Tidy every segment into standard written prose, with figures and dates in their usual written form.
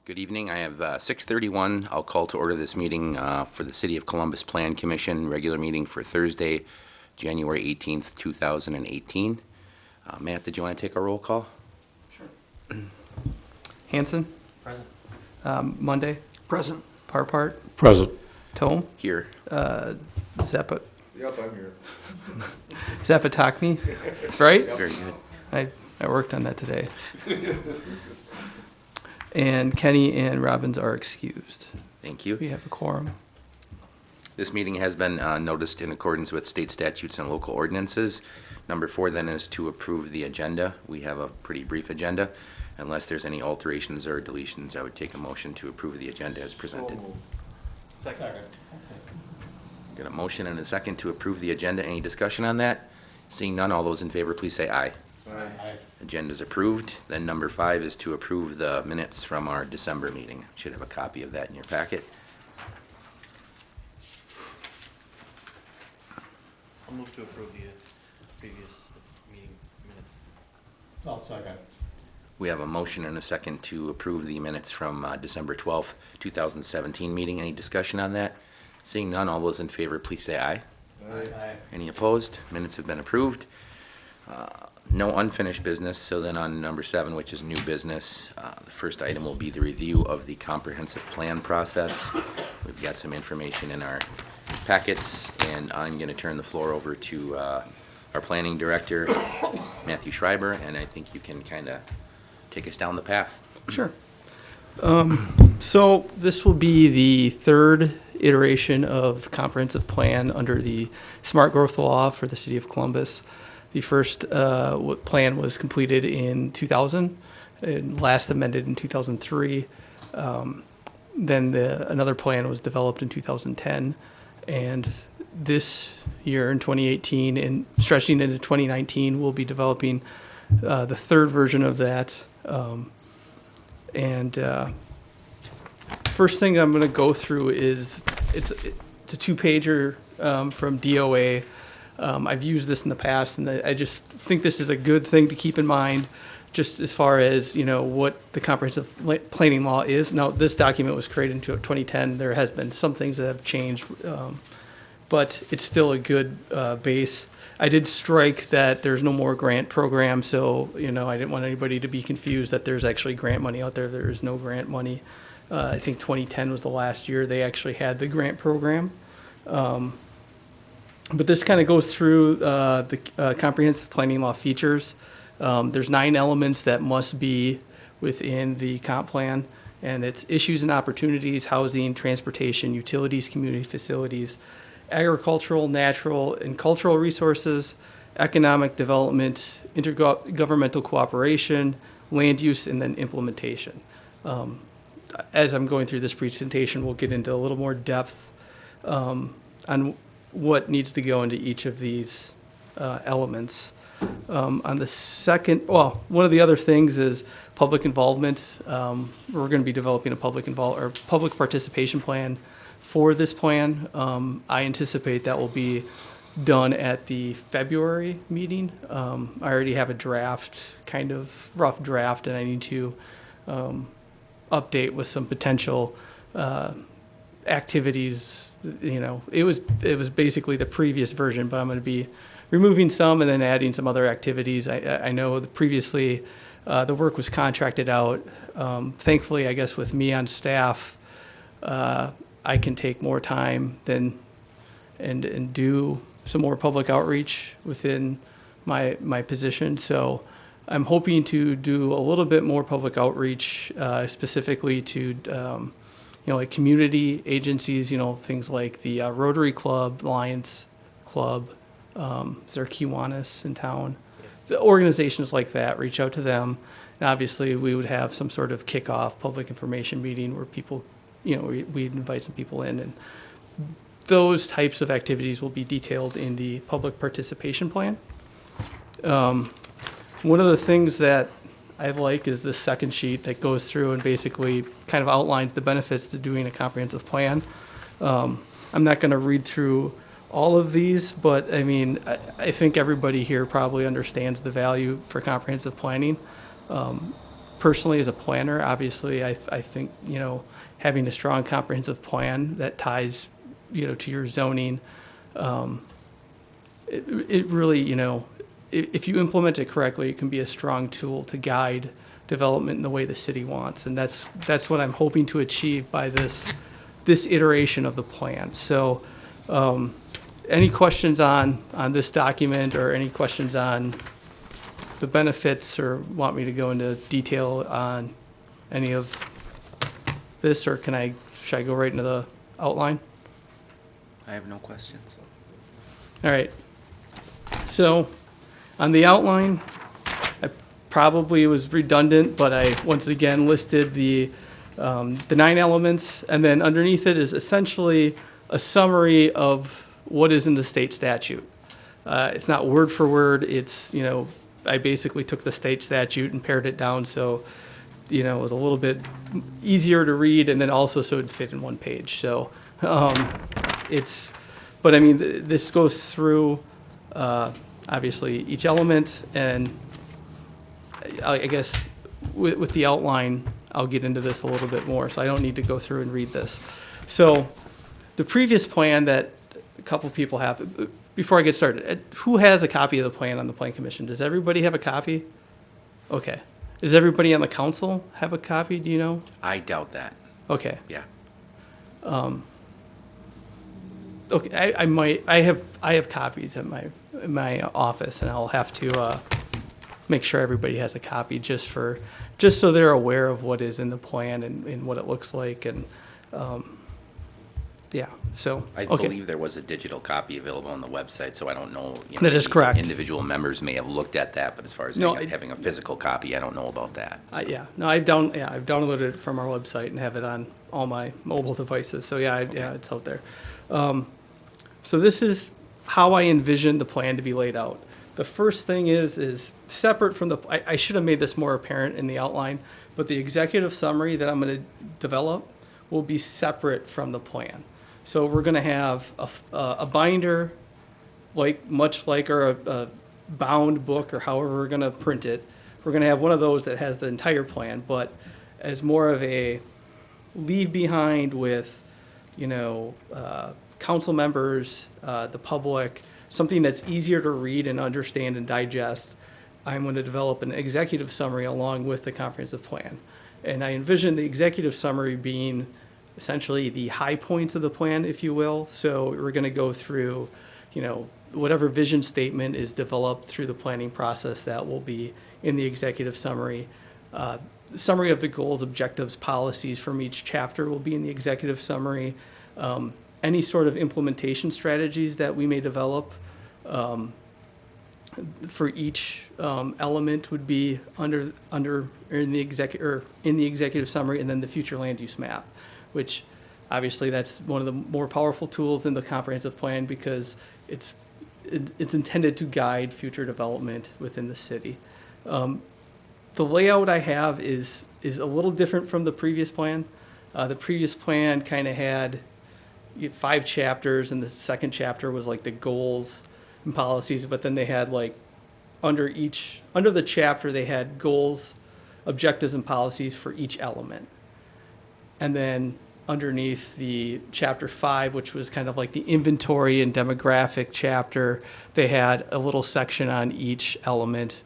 Good evening. I have 6:31. I'll call to order this meeting for the City of Columbus Plan Commission, regular meeting for Thursday, January 18th, 2018. Matt, did you want to take a roll call? Sure. Hanson? Present. Monday? Present. Parpart? Present. Tome? Here. Zappa? Yep, I'm here. Zapatokny? Right? Very good. I worked on that today. And Kenny and Robbins are excused. Thank you. We have a quorum. This meeting has been noticed in accordance with state statutes and local ordinances. Number 4 then is to approve the agenda. We have a pretty brief agenda. Unless there's any alterations or deletions, I would take a motion to approve the agenda as presented. Second. Got a motion and a second to approve the agenda. Any discussion on that? Seeing none, all those in favor, please say aye. Aye. Agenda is approved. Then number 5 is to approve the minutes from our December meeting. Should have a copy of that in your packet. I'll move to approve the previous meeting's minutes. I'll second. We have a motion and a second to approve the minutes from December 12th, 2017 meeting. Any discussion on that? Seeing none, all those in favor, please say aye. Aye. Any opposed? Minutes have been approved. No unfinished business, so then on number 7, which is new business, the first item will be the review of the comprehensive plan process. We've got some information in our packets, and I'm going to turn the floor over to our planning director, Matthew Schreiber, and I think you can kind of take us down the path. Sure. So this will be the third iteration of comprehensive plan under the Smart Growth Law for the City of Columbus. The first plan was completed in 2000, and last amended in 2003. Then another plan was developed in 2010, and this year in 2018 and stretching into 2019, we'll be developing the third version of that. First thing I'm going to go through is it's a 2-pager from DOA. I've used this in the past, and I just think this is a good thing to keep in mind, just as far as what the comprehensive planning law is. Now, this document was created in 2010. There has been some things that have changed, but it's still a good base. I did strike that there's no more grant program, so I didn't want anybody to be confused that there's actually grant money out there. There is no grant money. I think 2010 was the last year they actually had the grant program. But this kind of goes through the comprehensive planning law features. There's 9 elements that must be within the comp plan, and it's issues and opportunities, housing, transportation, utilities, community facilities, agricultural, natural, and cultural resources, economic development, intergovernmental cooperation, land use, and then implementation. As I'm going through this presentation, we'll get into a little more depth on what needs to go into each of these elements. On the second, one of the other things is public involvement. We're going to be developing a public participation plan for this plan. I anticipate that will be done at the February meeting. I already have a draft, kind of rough draft, and I need to update with some potential activities. It was basically the previous version, but I'm going to be removing some and then adding some other activities. I know that previously the work was contracted out. Thankfully, I guess with me on staff, I can take more time and do some more public outreach within my position. So I'm hoping to do a little bit more public outreach, specifically to like community agencies, things like the Rotary Club, Lions Club, is there Kiwanis in town? Yes. The organizations like that, reach out to them. And obviously we would have some sort of kickoff public information meeting where people, we'd invite some people in, and those types of activities will be detailed in the public participation plan. One of the things that I like is the second sheet that goes through and basically kind of outlines the benefits to doing a comprehensive plan. I'm not going to read through all of these, but I think everybody here probably understands the value for comprehensive planning. personally, as a planner, obviously, I think, having a strong comprehensive plan that ties, to your zoning, it really, if you implement it correctly, it can be a strong tool to guide development in the way the city wants. And that's what I'm hoping to achieve by this iteration of the plan. So, any questions on this document, or any questions on the benefits, or want me to go into detail on any of this, or should I go right into the outline? I have no questions. All right. So on the outline, I probably was redundant, but I once again listed the 9 elements, and then underneath it is essentially a summary of what is in the state statute. It's not word for word. It's, I basically took the state statute and pared it down so, it was a little bit easier to read, and then also so it'd fit in one page. So but I mean, this goes through obviously each element, and I guess with the outline, I'll get into this a little bit more, so I don't need to go through and read this. So the previous plan that a couple people have, before I get started, who has a copy of the plan on the Plan Commission? Does everybody have a copy? Okay. Does everybody on the council have a copy? Do you know? I doubt that. Okay. Yeah. Okay. I have copies in my office, and I'll have to make sure everybody has a copy just so they're aware of what is in the plan and what it looks like, and yeah. So I okay. believe there was a digital copy available on the website, so I don't know. That is correct. Individual members may have looked at that, but as far as having a physical copy, I don't know about that. Yeah. No, I've downloaded it from our website and have it on all my mobile devices. So yeah, it's out there. So this is how I envision the plan to be laid out. The first thing is separate from I should have made this more apparent in the outline, but the executive summary that I'm going to develop will be separate from the plan. So we're going to have a binder, much like a bound book, or however we're going to print it. We're going to have one of those that has the entire plan, but as more of a leave behind with, council members, the public, something that's easier to read and understand and digest. I'm going to develop an executive summary along with the comprehensive plan. And I envision the executive summary being essentially the high points of the plan, if you will. So we're going to go through, whatever vision statement is developed through the planning process, that will be in the executive summary. Summary of the goals, objectives, policies from each chapter will be in the executive summary. Any sort of implementation strategies that we may develop for each element would be in the executive summary, and then the future land use map, which obviously that's one of the more powerful tools in the comprehensive plan, because it's intended to guide future development within the city. The layout I have is a little different from the previous plan. The previous plan kind of had 5 chapters, and the second chapter was like the goals and policies, but then they had under the chapter they had goals, objectives, and policies for each element. And then underneath the chapter 5, which was kind of like the inventory and demographic chapter, they had a little section on each element.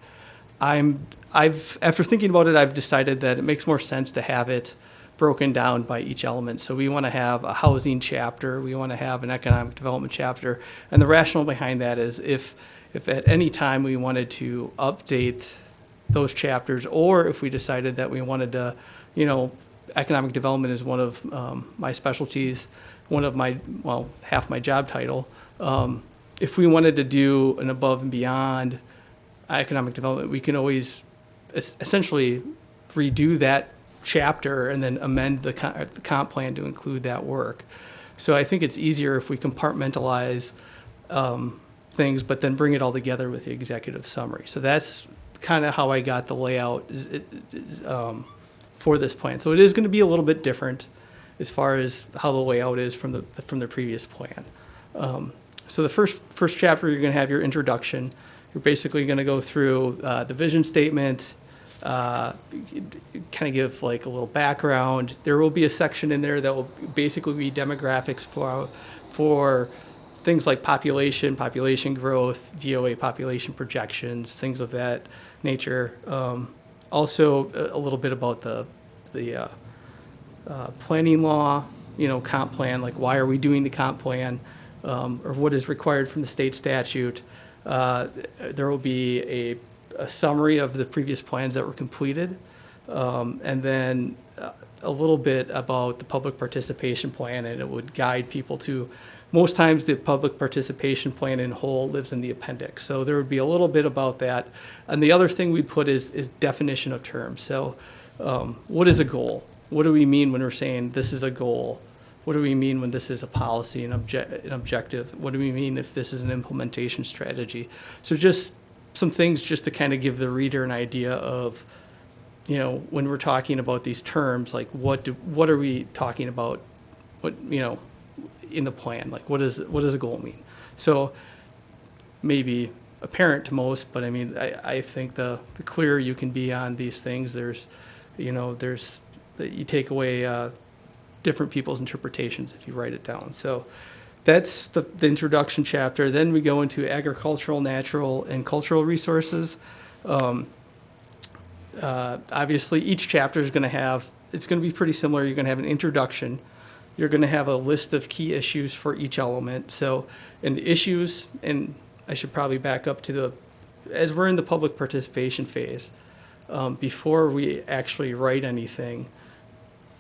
After thinking about it, I've decided that it makes more sense to have it broken down by each element. So we want to have a housing chapter, we want to have an economic development chapter, and the rationale behind that is if at any time we wanted to update those chapters, or if we decided that we wanted to, economic development is one of my specialties, half my job title. If we wanted to do an above and beyond economic development, we can always essentially redo that chapter and then amend the comp plan to include that work. So I think it's easier if we compartmentalize things, but then bring it all together with the executive summary. So that's kind of how I got the layout for this plan. So it is going to be a little bit different as far as how the layout is from the previous plan. So the first chapter, you're going to have your introduction. You're basically going to go through the vision statement, kind of give like a little background. There will be a section in there that will basically be demographics for things like population growth, DOA population projections, things of that nature. Also, a little bit about the planning law, comp plan, like why are we doing the comp plan, or what is required from the state statute. There will be a summary of the previous plans that were completed, and then a little bit about the public participation plan, and it would guide people to, most times the public participation plan in whole lives in the appendix. So there would be a little bit about that. And the other thing we'd put is definition of terms. So what is a goal? What do we mean when we're saying this is a goal? What do we mean when this is a policy, an objective? What do we mean if this is an implementation strategy? So just some things just to kind of give the reader an idea of, when we're talking about these terms, like what are we talking about? What, in the plan, like what does a goal mean? So maybe apparent to most, but I mean, I think the clearer you can be on these things, you take away different people's interpretations if you write it down. So that's the introduction chapter. Then we go into agricultural, natural, and cultural resources. Obviously, each chapter is going to it's going to be pretty similar. You're going to have an introduction. You're going to have a list of key issues for each element. So, in the issues, and I should probably back up to as we're in the public participation phase, before we actually write anything,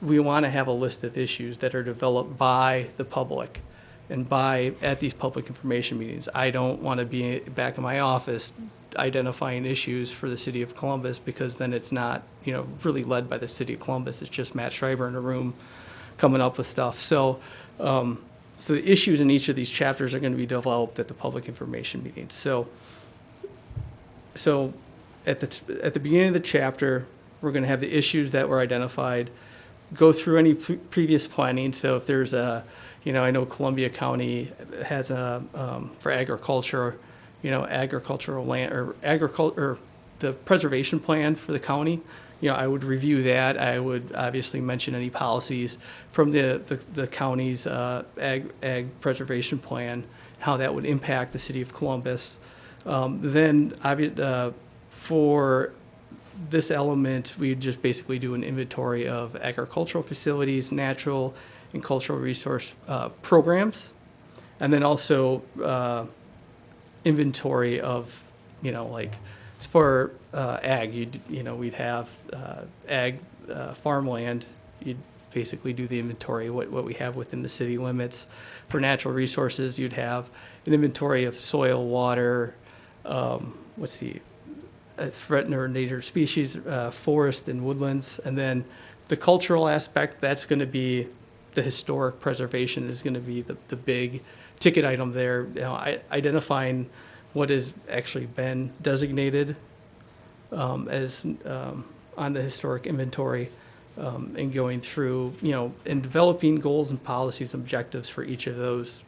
we want to have a list of issues that are developed by the public and at these public information meetings. I don't want to be back in my office identifying issues for the city of Columbus, because then it's not, really led by the city of Columbus. It's just Matt Schreiber in a room coming up with stuff. So the issues in each of these chapters are going to be developed at the public information meetings. So at the beginning of the chapter, we're going to have the issues that were identified, go through any previous planning. So if there's I know Columbia County has for agriculture, agricultural land or the preservation plan for the county. I would review that. I would obviously mention any policies from the county's ag preservation plan, how that would impact the city of Columbus. Then for this element, we just basically do an inventory of agricultural facilities, natural and cultural resource programs, and then also inventory of, like for ag, we'd have ag farmland. You'd basically do the inventory, what we have within the city limits. For natural resources, you'd have an inventory of soil, water, threatened or endangered species, forest and woodlands. And then the cultural aspect, that's going to be the historic preservation is going to be the big ticket item there. Identifying what has actually been designated as on the historic inventory, and going through, and developing goals and policies, objectives for each of those,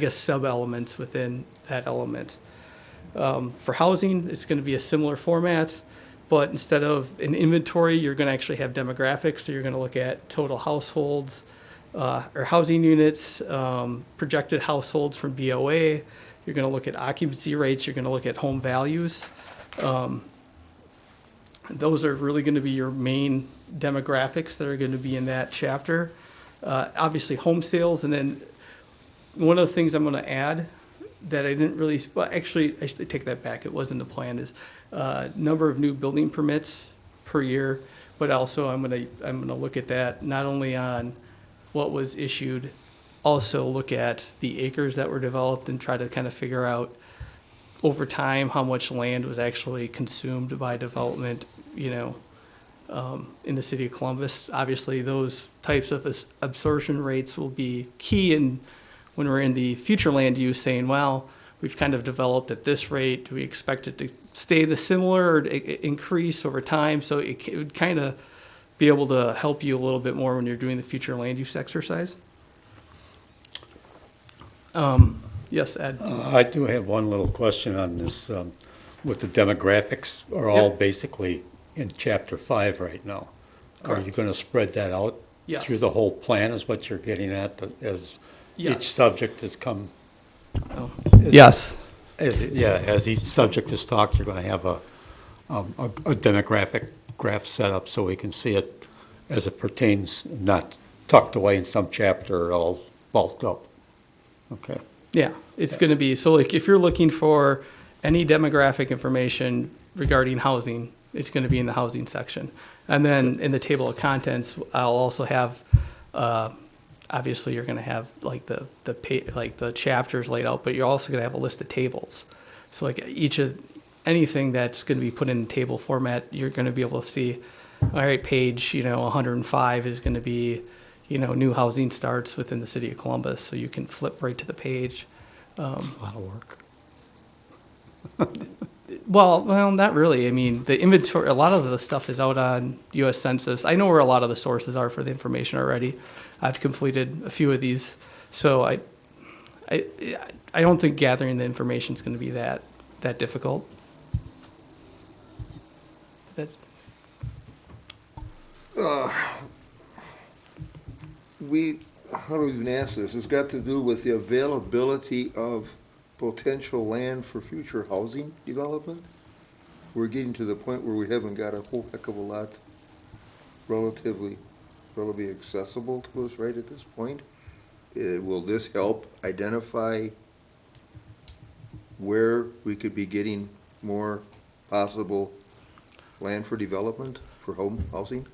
sub-elements within that element. For housing, it's going to be a similar format, but instead of an inventory, you're going to actually have demographics. So you're going to look at total households or housing units, projected households from BOA. You're going to look at occupancy rates. You're going to look at home values. Those are really going to be your main demographics that are going to be in that chapter. Obviously, home sales, and then one of the things I'm going to add that I didn't really, well, actually, I should take that back. It was in the plan, is number of new building permits per year, but also I'm gonna look at that not only on what was issued, also look at the acres that were developed and try to kind of figure out over time how much land was actually consumed by development, in the city of Columbus. Obviously, those types of absorption rates will be key in when we're in the future land use, saying, well, we've kind of developed at this rate. Do we expect it to stay the similar or increase over time? So it would kind of be able to help you a little bit more when you're doing the future land use exercise. Yes, Ed? I do have one little question on this. With the demographics are all basically in chapter 5 right now. Are you Correct. gonna spread that out? Yes. Through the whole plan is what you're getting at, as Yes. each subject has come? Yes. As each subject is talked, you're gonna have a demographic graph set up so we can see it as it pertains, not tucked away in some chapter all bulked up. Okay. Yeah, it's going to be, so like if you're looking for any demographic information regarding housing, it's going to be in the housing section. And then in the table of contents, I'll also have, obviously you're going to have like like the chapters laid out, but you're also going to have a list of tables. So like anything that's going to be put in table format, you're going to be able to see, all right, page, 105 is going to be, new housing starts within the city of Columbus. So you can flip right to the page. It's a lot of work. Well, not really. I mean, the inventory, a lot of the stuff is out on US Census. I know where a lot of the sources are for the information already. I've completed a few of these. So I don't think gathering the information is going to be that difficult. That's, How do we even answer this? It's got to do with the availability of potential land for future housing development. We're getting to the point where we haven't got a whole heck of a lot relatively accessible to us right at this point. Will this help identify where we could be getting more possible land for development for housing?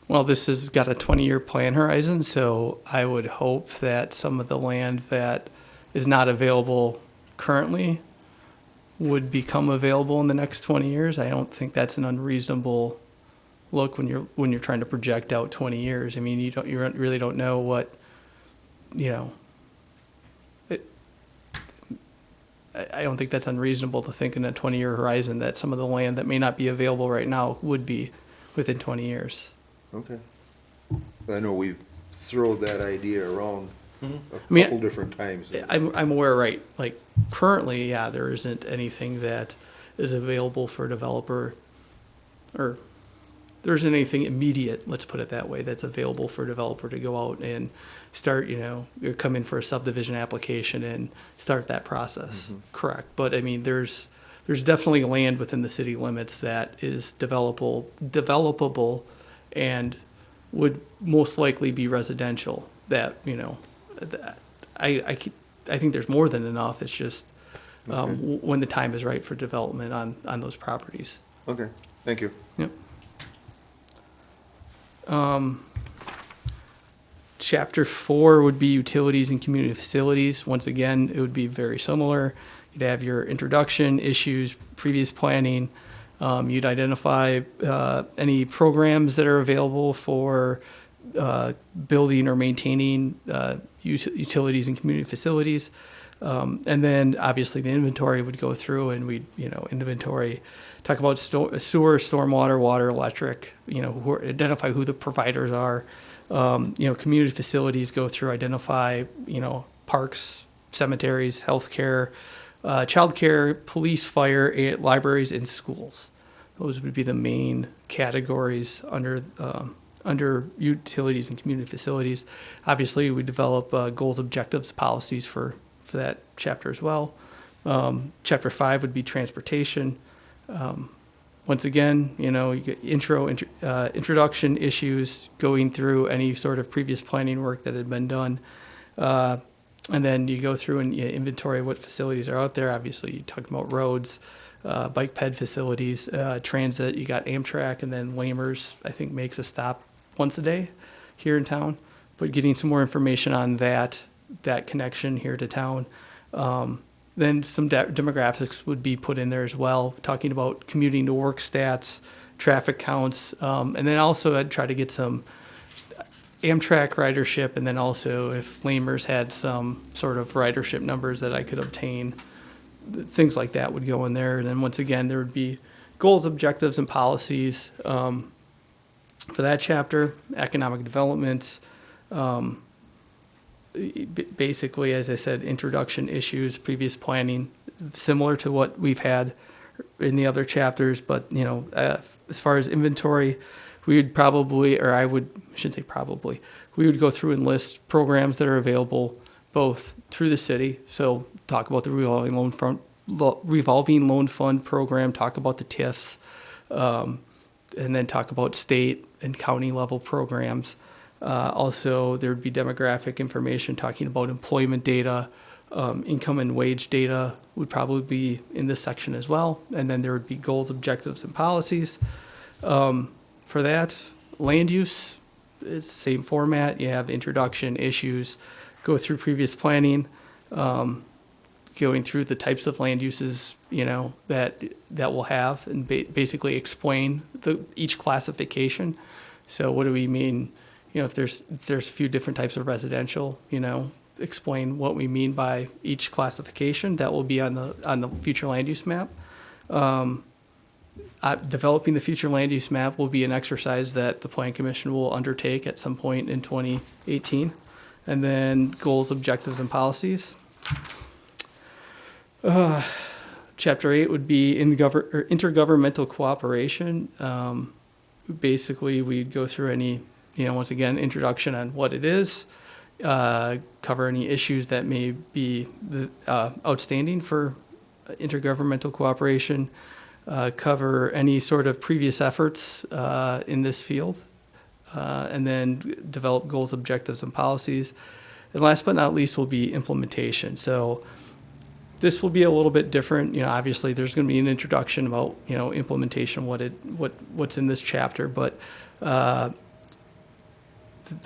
well, this has got a 20-year plan horizon, so I would hope that some of the land that is not available currently would become available in the next 20 years. I don't think that's an unreasonable look when you're trying to project out 20 years. I mean, you really don't know what, I don't think that's unreasonable to think in a 20-year horizon that some of the land that may not be available right now would be within 20 years. Okay. I know we've thrown that idea around a mean, couple different times. I'm aware, right, like currently, yeah, there isn't anything that is available for a developer, or there isn't anything immediate, let's put it that way, that's available for a developer to go out and start, come in for a subdivision application and start that process. Correct. But I mean, there's definitely land within the city limits that is developable and would most likely be residential that, I think there's more than enough. It's just when the time is right for development on those properties. Okay, thank you. Yep. Chapter 4 would be utilities and community facilities. Once again, it would be very similar. You'd have your introduction, issues, previous planning. You'd identify any programs that are available for building or maintaining utilities and community facilities. And then obviously the inventory would go through and we'd, inventory, talk about sewer, stormwater, water, electric, identify who the providers are. Community facilities go through, identify, parks, cemeteries, healthcare, childcare, police, fire, libraries, and schools. Those would be the main categories under utilities and community facilities. Obviously, we develop goals, objectives, policies for that chapter as well. Chapter 5 would be transportation. Once again, you get introduction issues, going through any sort of previous planning work that had been done. And then you go through and you inventory what facilities are out there. Obviously, you talk about roads, bike ped facilities, transit. You got Amtrak, and then Lamers, I think, makes a stop once a day here in town. But getting some more information on that connection here to town. Then some demographics would be put in there as well, talking about commuting to work stats, traffic counts, and then also I'd try to get some Amtrak ridership, and then also if Lamers had some sort of ridership numbers that I could obtain, things like that would go in there. And then once again, there would be goals, objectives, and policies for that chapter, economic development, basically, as I said, introduction issues, previous planning, similar to what we've had in the other chapters, but as far as inventory, we would probably, or I shouldn't say probably, we would go through and list programs that are available both through the city. So talk about the revolving loan fund program, talk about the TIFs, and then talk about state and county level programs. Also, there would be demographic information talking about employment data, income and wage data would probably be in this section as well. And then there would be goals, objectives, and policies. For that, land use is the same format. You have introduction, issues, go through previous planning, going through the types of land uses, that we'll have, and basically explain each classification. So what do we mean? If there's a few different types of residential, explain what we mean by each classification. That will be on the future land use map. Developing the future land use map will be an exercise that the Plan Commission will undertake at some point in 2018. And then goals, objectives, and policies. Chapter 8 would be intergovernmental cooperation. Basically, we'd go through any, once again, introduction on what it is, cover any issues that may be outstanding for intergovernmental cooperation, cover any sort of previous efforts in this field, and then develop goals, objectives, and policies. And last but not least will be implementation. So this will be a little bit different. Obviously there's going to be an introduction about, implementation, what's in this chapter, but the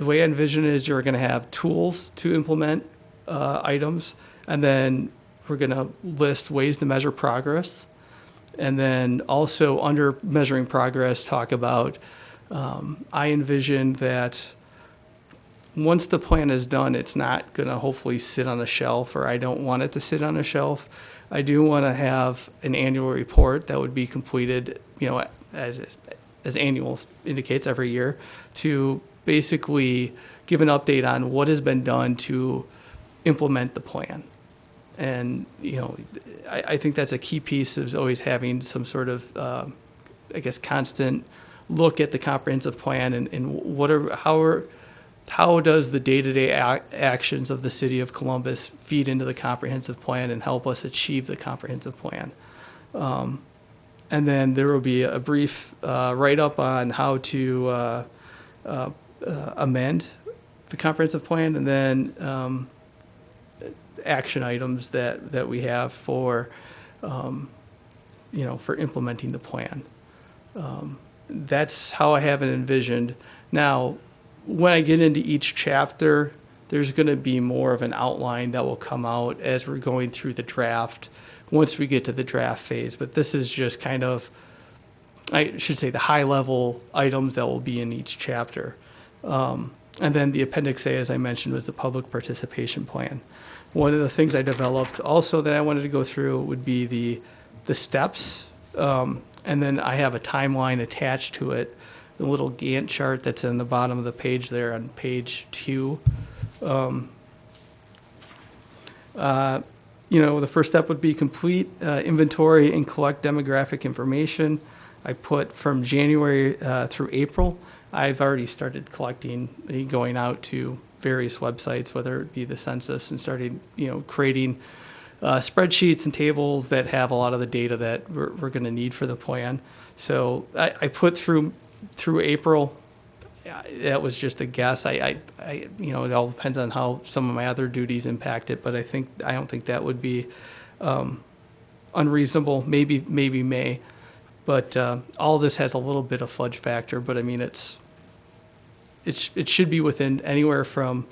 way I envision it is you're going to have tools to implement items, and then we're going to list ways to measure progress. And then also under measuring progress, talk about, I envision that once the plan is done, it's not going to hopefully sit on a shelf, or I don't want it to sit on a shelf. I do want to have an annual report that would be completed, as annual indicates every year, to basically give an update on what has been done to implement the plan. And, I think that's a key piece of always having some sort of, constant look at the comprehensive plan and how does the day-to-day actions of the city of Columbus feed into the comprehensive plan and help us achieve the comprehensive plan. And then there will be a brief write-up on how to amend the comprehensive plan, and then action items that we have for implementing the plan. That's how I have it envisioned. Now, when I get into each chapter, there's going to be more of an outline that will come out as we're going through the draft once we get to the draft phase. But this is just kind of, I should say, the high-level items that will be in each chapter. And then the Appendix A, as I mentioned, was the public participation plan. One of the things I developed also that I wanted to go through would be the steps. And then I have a timeline attached to it, a little Gantt chart that's in the bottom of the page there on page 2. The first step would be complete inventory and collect demographic information. I put from January through April. I've already started collecting, going out to various websites, whether it be the census, and started, creating spreadsheets and tables that have a lot of the data that we're going to need for the plan. So I put through April. That was just a guess. It all depends on how some of my other duties impact it, but I don't think that would be unreasonable. Maybe May, but all this has a little bit of fudge factor. But I mean, it should be within anywhere from,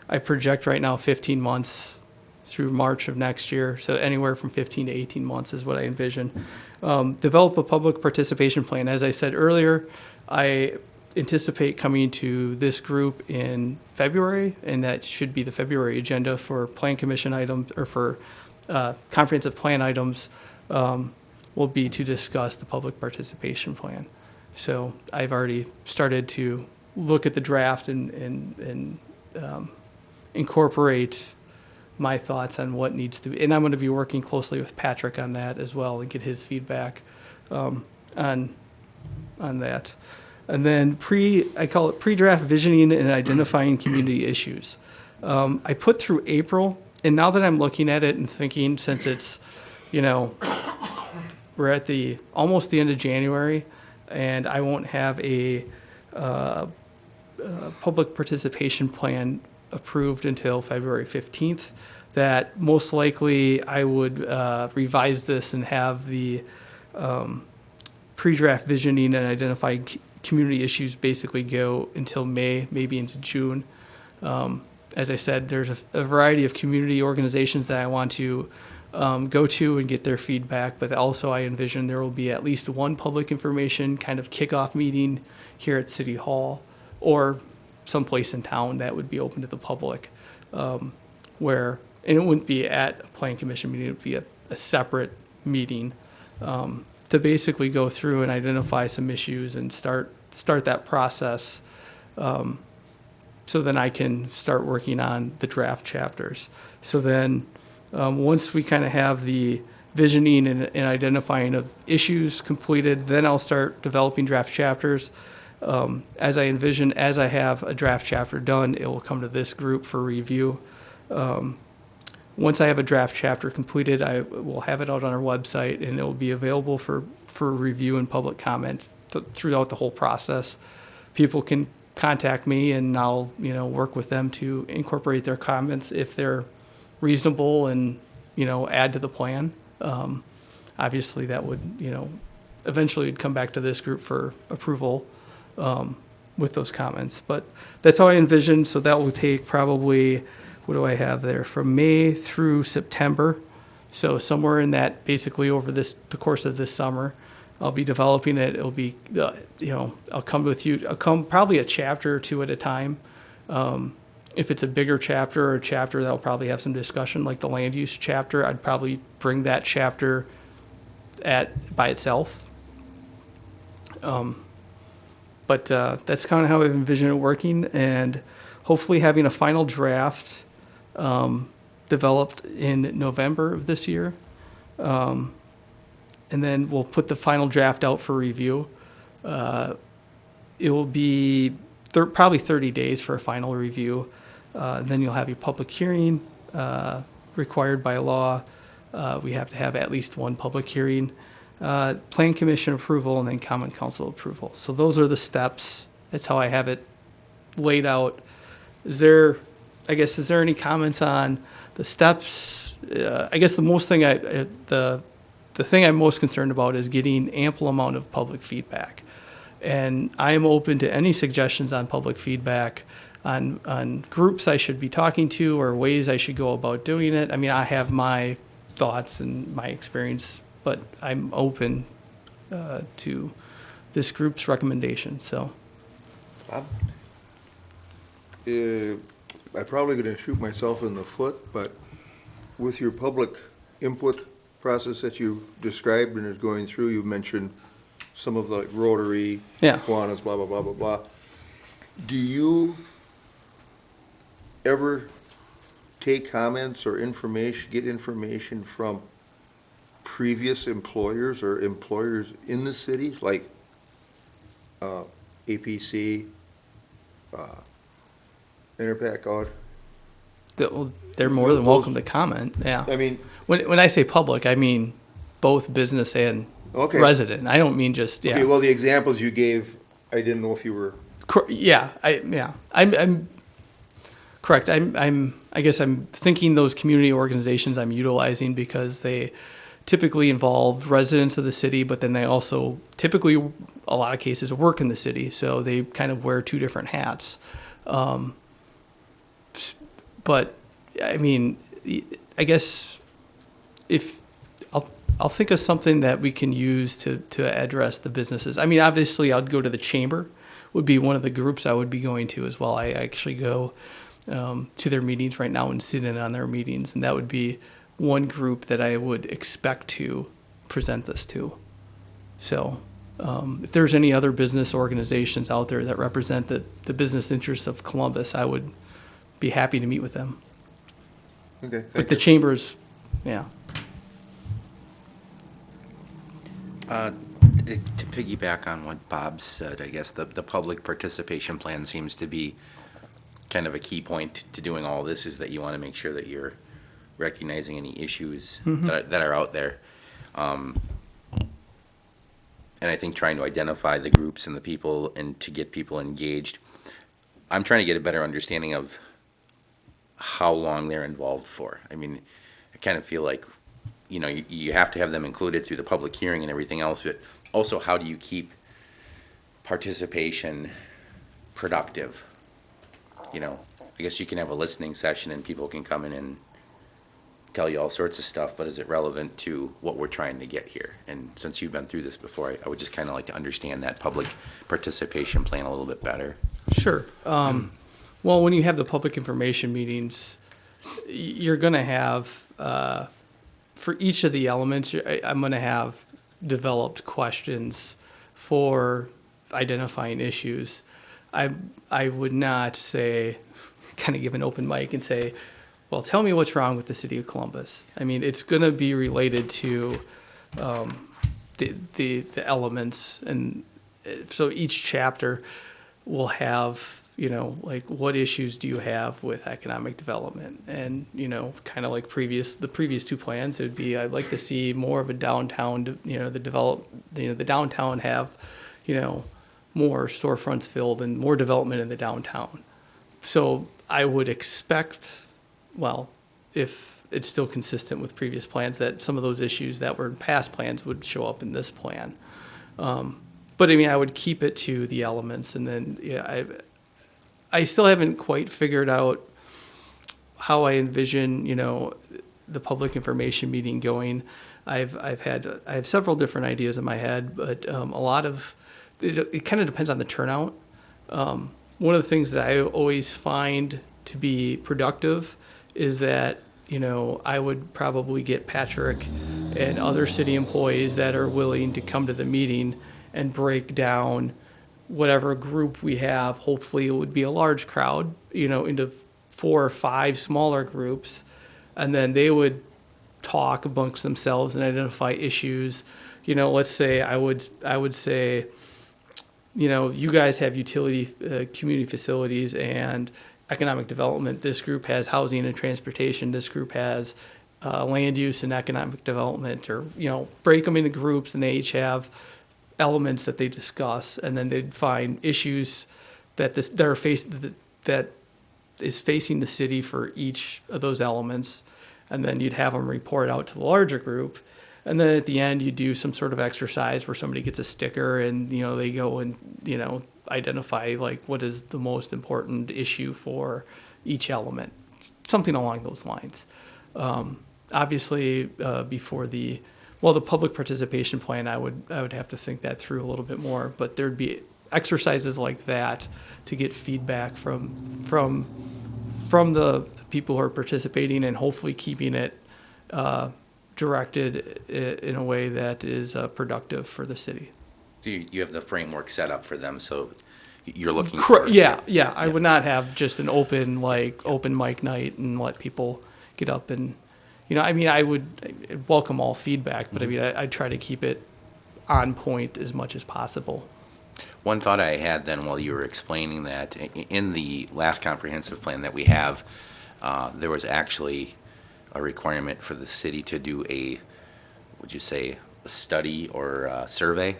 I project right now 15 months through March of next year. So anywhere from 15 to 18 months is what I envision. Develop a public participation plan. As I said earlier, I anticipate coming to this group in February, and that should be the February agenda for Plan Commission items, or for comprehensive plan items, will be to discuss the public participation plan. So I've already started to look at the draft and incorporate my thoughts on what needs to be, and I'm going to be working closely with Patrick on that as well and get his feedback on on that. And then I call it pre-draft visioning and identifying community issues. I put through April, and now that I'm looking at it and thinking, since it's, we're at almost the end of January, and I won't have a public participation plan approved until February 15th, that most likely I would revise this and have the pre-draft visioning and identifying community issues basically go until May, maybe into June. As I said, there's a variety of community organizations that I want to go to and get their feedback, but also I envision there will be at least one public information kind of kickoff meeting here at City Hall or someplace in town that would be open to the public, and it wouldn't be at a plan commission meeting, it would be a separate meeting to basically go through and identify some issues and start that process, so then I can start working on the draft chapters. So then once we kind of have the visioning and identifying of issues completed, then I'll start developing draft chapters. As I envision, as I have a draft chapter done, it will come to this group for review. Once I have a draft chapter completed, I will have it out on our website, and it will be available for review and public comment throughout the whole process. People can contact me, and I'll work with them to incorporate their comments if they're reasonable and add to the plan. Obviously, that would eventually come back to this group for approval with those comments. But that's how I envision. So that will take probably, what do I have there, from May through September. So somewhere in that, basically over the course of this summer, I'll be developing it. It'll be, I'll come with you. I'll come probably a chapter or two at a time. If it's a bigger chapter or a chapter that'll probably have some discussion, like the land use chapter, I'd probably bring that chapter by itself. But that's kind of how I envision it working, and hopefully having a final draft developed in November of this year. And then we'll put the final draft out for review. It will be probably 30 days for a final review. Then you'll have your public hearing required by law. We have to have at least one public hearing. Plan commission approval, and then common council approval. So those are the steps. That's how I have it laid out. Is there any comments on the steps? I guess the most thing the thing I'm most concerned about is getting ample amount of public feedback. And I am open to any suggestions on public feedback, on groups I should be talking to or ways I should go about doing it. I mean, I have my thoughts and my experience, but I'm open to this group's recommendation, so. Bob? I'm probably going to shoot myself in the foot, but with your public input process that you described and is going through, you mentioned some of the Rotary, Yeah. Kiwanis, blah, blah, blah, blah, blah. Do you ever take comments or get information from previous employers or employers in the cities, like APC, Interpac out? They're more than welcome to comment, yeah. I mean, When I say public, I mean both business and okay. resident. I don't mean just, yeah. Okay, well, the examples you gave, I didn't know if you were. I'm correct. I guess I'm thinking those community organizations I'm utilizing because they typically involve residents of the city, but then they also typically, a lot of cases, work in the city. So they kind of wear two different hats. But I mean, I guess if I'll think of something that we can use to address the businesses. I mean, obviously, I'd go to the chamber. Would be one of the groups I would be going to as well. I actually go to their meetings right now and sit in on their meetings, and that would be one group that I would expect to present this to. So if there's any other business organizations out there that represent the business interests of Columbus, I would be happy to meet with them. Okay. But the chambers, yeah. To piggyback on what Bob said, I guess the public participation plan seems to be kind of a key point to doing all this, is that you want to make sure that you're recognizing any issues that are out there. And I think trying to identify the groups and the people and to get people engaged. I'm trying to get a better understanding of how long they're involved for. I mean, I kind of feel like, you have to have them included through the public hearing and everything else, but also how do you keep participation productive? I guess you can have a listening session and people can come in and tell you all sorts of stuff, but is it relevant to what we're trying to get here? And since you've been through this before, I would just kind of like to understand that public participation plan a little bit better. Sure. Well, when you have the public information meetings, you're going to have, for each of the elements, I'm going to have developed questions for identifying issues. I would not say, kind of give an open mic and say, well, tell me what's wrong with the city of Columbus. I mean, it's going to be related to the elements, and so each chapter will have, like, what issues do you have with economic development? And, kind of like the previous two plans, it would be, I'd like to see more of a downtown, the downtown have, more storefronts filled and more development in the downtown. So I would expect, well, if it's still consistent with previous plans, that some of those issues that were in past plans would show up in this plan. But I mean, I would keep it to the elements, and then, I still haven't quite figured out how I envision, the public information meeting going. I have several different ideas in my head, but a lot of it kind of depends on the turnout. One of the things that I always find to be productive is that, I would probably get Patrick and other city employees that are willing to come to the meeting and break down whatever group we have. Hopefully it would be a large crowd, into 4 or 5 smaller groups. And then they would talk amongst themselves and identify issues. Let's say I would say, you guys have utility, community facilities and economic development. This group has housing and transportation. This group has land use and economic development, or, break them into groups, and they each have elements that they discuss, and then they'd find issues that is facing the city for each of those elements, and then you'd have them report out to the larger group. And then at the end, you do some sort of exercise where somebody gets a sticker and, they go and, identify, like, what is the most important issue for each element, something along those lines. Obviously, before the public participation plan, I would have to think that through a little bit more, but there'd be exercises like that to get feedback from the people who are participating, and hopefully keeping it directed in a way that is productive for the city. So you have the framework set up for them, so you're looking Correct. for... Yeah. I would not have just an open mic night and let people get up and, I would welcome all feedback, but I'd try to keep it on point as much as possible. One thought I had then while you were explaining that, in the last comprehensive plan that we have, there was actually a requirement for the city to do a study or a survey,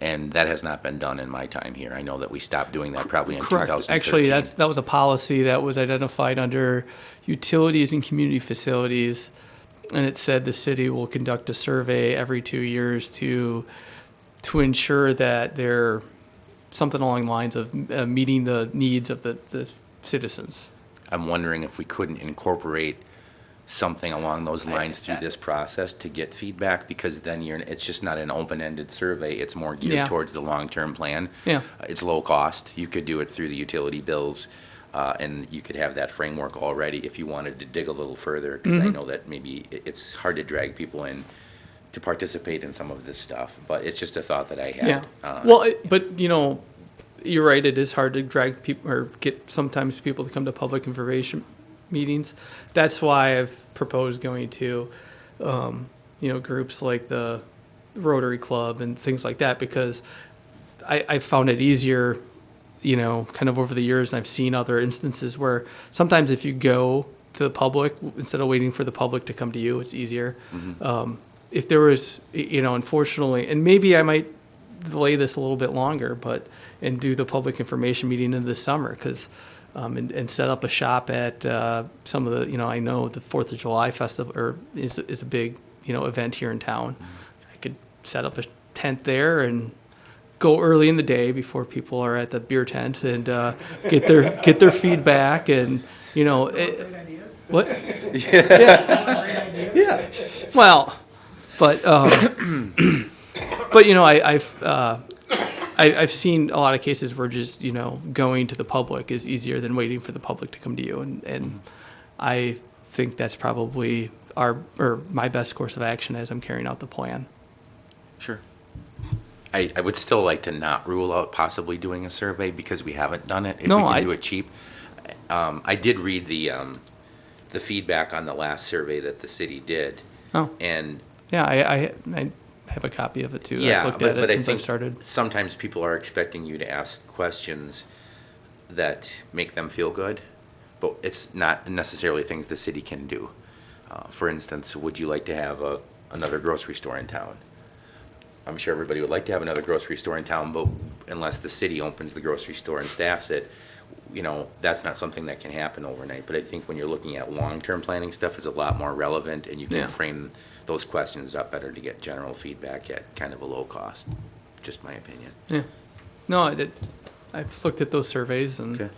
and that has not been done in my time here. I know that we stopped doing that probably in Correct. 2013. Actually, that was a policy that was identified under utilities and community facilities, and it said the city will conduct a survey every 2 years to ensure that they're something along the lines of meeting the needs of the citizens. I'm wondering if we couldn't incorporate something along those lines through this process to get feedback, because then it's just not an open-ended survey. It's more geared towards the long-term plan. Yeah. It's low cost. You could do it through the utility bills, and you could have that framework already if you wanted to dig a little further, because I know that maybe it's hard to drag people in to participate in some of this stuff, but it's just a thought that I had. Yeah. But you're right. It is hard to drag people or get sometimes people to come to public information meetings. That's why I've proposed going to, groups like the Rotary Club and things like that, because I found it easier, you know, kind of over the years, and I've seen other instances where sometimes if you go to the public, instead of waiting for the public to come to you, it's easier. If there was, you know, unfortunately, and maybe I might delay this a little bit longer, but, and do the public information meeting in the summer, because, and set up a shop at some of the, you know, I know the 4th of July festival is a big, you know, event here in town. I could set up a tent there and go early in the day before people are at the beer tent and get their feedback, and, you know, what? Yeah. Well, but but you know, I've seen a lot of cases where just, you know, going to the public is easier than waiting for the public to come to you, and I think that's probably my best course of action as I'm carrying out the plan. Sure. I would still like to not rule out possibly doing a survey, because we haven't done it. If No, we can I- do it cheap. I did read the feedback on the last survey that the city did. Oh, And yeah, I have a copy of it too. yeah, I've looked but at it I since I think started. sometimes people are expecting you to ask questions that make them feel good, but it's not necessarily things the city can do. For instance, would you like to have another grocery store in town? I'm sure everybody would like to have another grocery store in town, but unless the city opens the grocery store and staffs it, you know, that's not something that can happen overnight. But I think when you're looking at long-term planning stuff, it's a lot more relevant, and you can Yeah. frame those questions up better to get general feedback at kind of a low cost. Just my opinion. Yeah. No, I did. I've looked at those surveys, and Okay.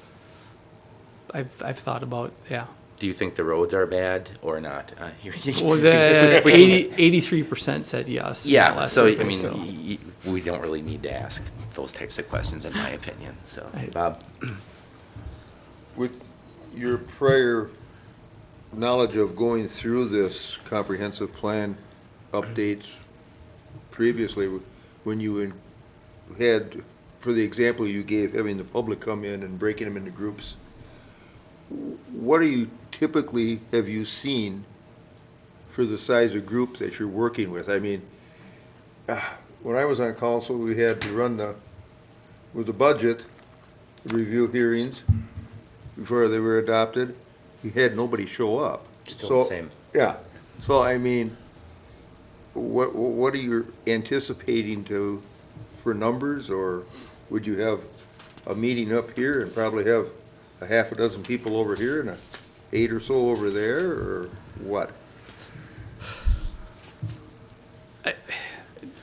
I've thought about, yeah. Do you think the roads are bad or not? Well, the We can- 83% said yes. in that Yeah, last so, I survey, mean, so. we don't really need to ask those types of questions, in my opinion, so. Right. Bob? With your prior knowledge of going through this comprehensive plan updates previously, when you had, for the example you gave, having the public come in and breaking them into groups, what do you typically, have you seen for the size of group that you're working with? I mean, when I was on council, we had to run with the budget, review hearings before they were adopted. We had nobody show up. Still So- the same. Yeah, so I mean, what are you anticipating for numbers, or would you have a meeting up here and probably have a half a dozen people over here and 8 or so over there, or what?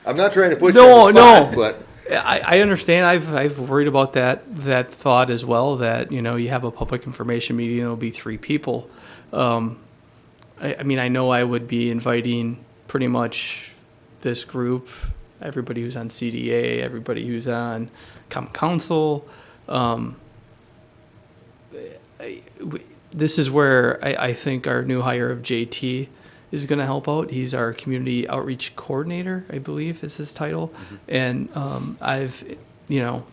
I'm not trying to put you on the spot, No. but I understand. I've worried about that thought as well, that, you know, you have a public information meeting, it'll be 3 people. I mean, I know I would be inviting pretty much this group, everybody who's on CDA, everybody who's on common council. This is where I think our new hire of JT is going to help out. He's our community outreach coordinator, I believe is his title. And I've, you know,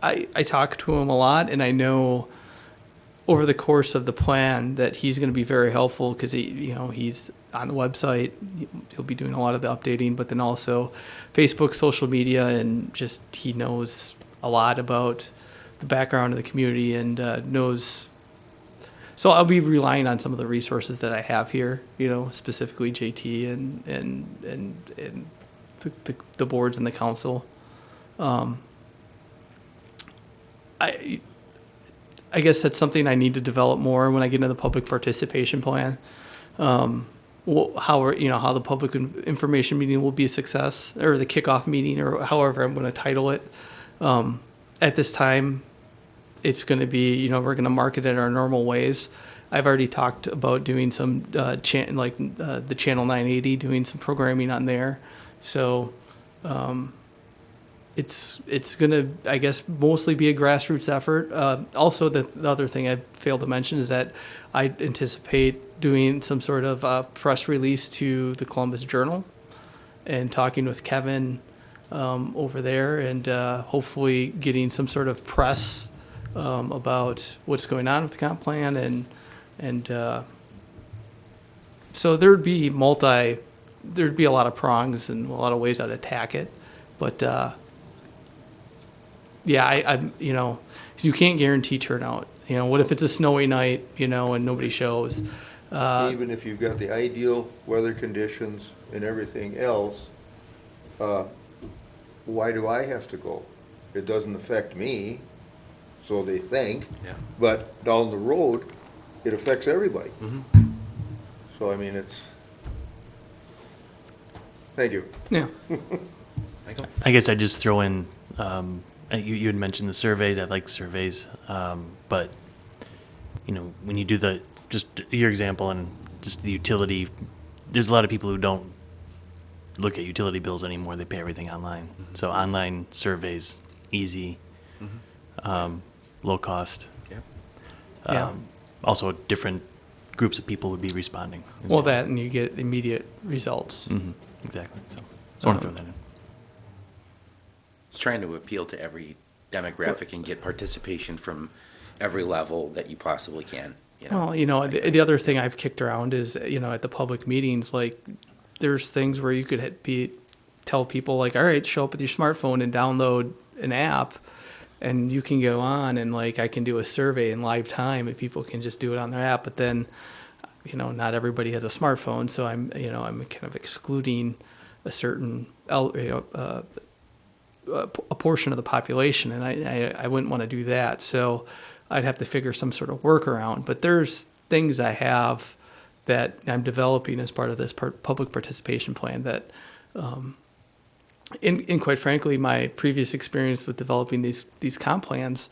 I talk to him a lot, and I know over the course of the plan that he's going to be very helpful, because he's on the website. He'll be doing a lot of the updating, but then also Facebook, social media, and just he knows a lot about the background of the community and knows. So I'll be relying on some of the resources that I have here, you know, specifically JT and the boards and the council. I guess that's something I need to develop more when I get into the public participation plan. How the public information meeting will be a success, or the kickoff meeting, or however I'm going to title it. At this time, it's going to be, you know, we're going to market it our normal ways. I've already talked about doing some the Channel 980, doing some programming on there. So it's going to, I guess, mostly be a grassroots effort. Also, the other thing I failed to mention is that I anticipate doing some sort of press release to the Columbus Journal and talking with Kevin over there, and hopefully getting some sort of press about what's going on with the comp plan, and so there'd be there'd be a lot of prongs and a lot of ways I'd attack it. But, yeah, you know, 'cause you can't guarantee turnout. You know, what if it's a snowy night, you know, and nobody shows? Even if you've got the ideal weather conditions and everything else, why do I have to go? It doesn't affect me, so they think. Yeah. But down the road, it affects everybody. So, I mean, thank you. Yeah. Michael? I guess I'd just throw in, you had mentioned the surveys, I like surveys, but, you know, when you do just your example and just the utility, there's a lot of people who don't look at utility bills anymore, they pay everything online. So online surveys, easy, low cost. Yeah. Yeah. Also, different groups of people would be responding. as Well, that, and you get immediate results. Exactly, so I want to throw that in. It's trying to appeal to every demographic and get participation from every level that you possibly can, you know? Well, you know, the other thing I've kicked around is, you know, at the public meetings, like, there's things where you could tell people, like, all right, show up with your smartphone and download an app, and you can go on and, like, I can do a survey in live time, and people can just do it on their app. But then, you know, not everybody has a smartphone, so I'm kind of excluding a certain, a portion of the population, and I wouldn't want to do that. So I'd have to figure some sort of workaround. But there's things I have that I'm developing as part of this public participation plan that, and quite frankly, my previous experience with developing these comp plans,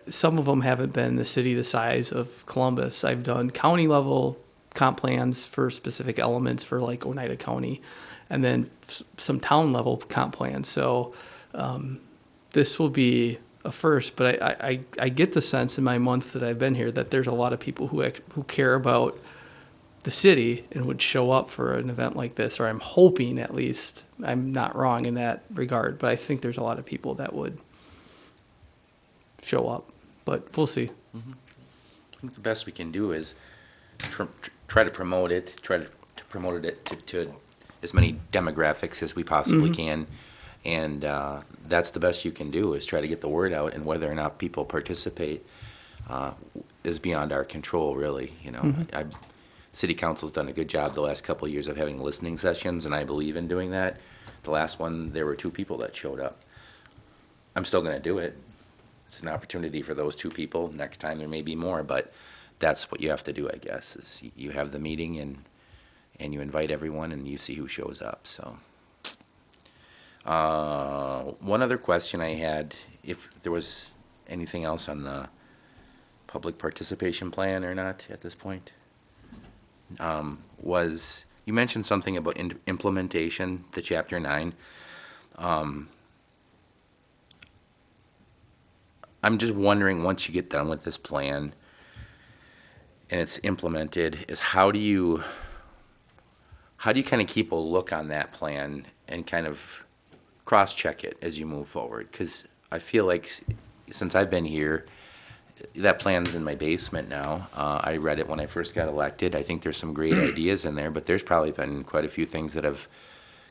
some of them haven't been the city the size of Columbus. I've done county level comp plans for specific elements for like Oneida County, and then some town level comp plans. So this will be a first, but I get the sense in my months that I've been here that there's a lot of people who care about the city and would show up for an event like this, or I'm hoping at least. I'm not wrong in that regard, but I think there's a lot of people that would show up, but we'll see. I think the best we can do is try to promote it, to as many demographics as we possibly can. And that's the best you can do, is try to get the word out, and whether or not people participate is beyond our control, really. You know, City Council's done a good job the last couple of years of having listening sessions, and I believe in doing that. The last one, there were 2 people that showed up. I'm still going to do it. It's an opportunity for those 2 people. Next time there may be more, but that's what you have to do, I guess, is you have the meeting and you invite everyone and you see who shows up. So one other question I had, if there was anything else on the public participation plan or not at this point, was you mentioned something about implementation, the Chapter 9. I'm just wondering, once you get done with this plan and it's implemented, is how do you kind of keep a look on that plan and kind of cross-check it as you move forward? Because I feel like since I've been here, that plan's in my basement now. I read it when I first got elected. I think there's some great ideas in there, but there's probably been quite a few things that have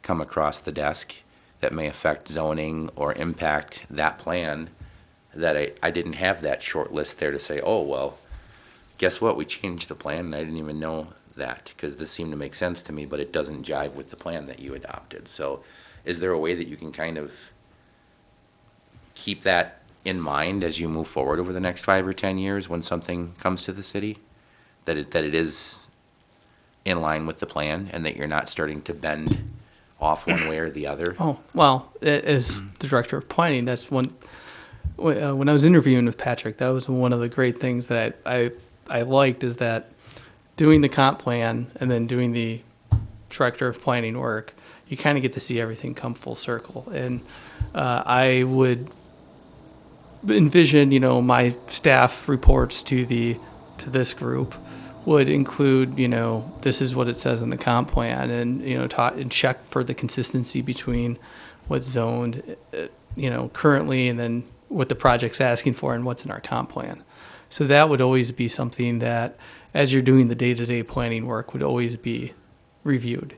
come across the desk that may affect zoning or impact that plan, that I didn't have that short list there to say, oh, well, guess what? We changed the plan, and I didn't even know that, because this seemed to make sense to me, but it doesn't jive with the plan that you adopted. So is there a way that you can kind of keep that in mind as you move forward over the next 5 or 10 years when something comes to the city, that it is in line with the plan and that you're not starting to bend off one way or the other? Oh, well, as the director of planning, that's one. When I was interviewing with Patrick, that was one of the great things that I liked, is that doing the comp plan and then doing the director of planning work, you kind of get to see everything come full circle. And I would envision, my staff reports to this group would include, this is what it says in the comp plan, and and check for the consistency between what's zoned, currently, and then what the project's asking for and what's in our comp plan. So that would always be something that, as you're doing the day-to-day planning work, would always be reviewed.